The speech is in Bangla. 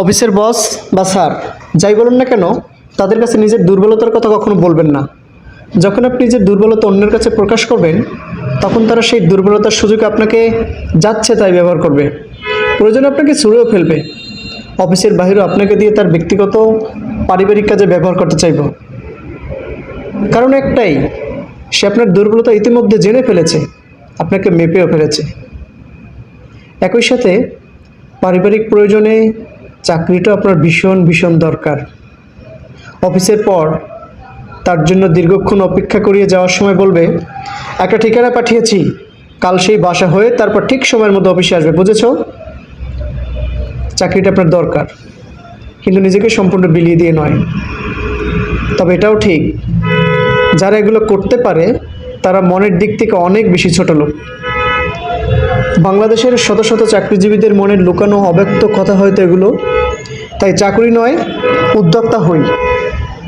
অফিসের বস বা স্যার যাই বলুন না কেন, তাদের কাছে নিজের দুর্বলতার কথা কখনো বলবেন না। যখন আপনি নিজের দুর্বলতা অন্যের কাছে প্রকাশ করবেন, তখন তারা সেই দুর্বলতার সুযোগে আপনাকে যাচ্ছে তাই ব্যবহার করবে, প্রয়োজনে আপনাকে ছুঁড়েও ফেলবে। অফিসের বাইরেও আপনাকে দিয়ে তার ব্যক্তিগত পারিবারিক কাজে ব্যবহার করতে চাইব। কারণ একটাই, সে আপনার দুর্বলতা ইতিমধ্যে জেনে ফেলেছে, আপনাকে মেপেও ফেলেছে। একই সাথে পারিবারিক প্রয়োজনে চাকরিটা আপনার ভীষণ ভীষণ দরকার। অফিসের পর তার জন্য দীর্ঘক্ষণ অপেক্ষা করিয়ে যাওয়ার সময় বলবে, একটা ঠিকানা পাঠিয়েছি, কাল সেই বাসা হয়ে তারপর ঠিক সময়ের মধ্যে অফিসে আসবে, বুঝেছো? চাকরিটা আপনার দরকার, কিন্তু নিজেকে সম্পূর্ণ বিলিয়ে দিয়ে নয়। তবে এটাও ঠিক, যারা এগুলো করতে পারে তারা মনের দিক থেকে অনেক বেশি ছোট লোক। বাংলাদেশের শত শত চাকরিজীবীদের মনের লুকানো অব্যক্ত কথা হয়তো এগুলো। তাই চাকরি নয়, উদ্যোক্তা হই।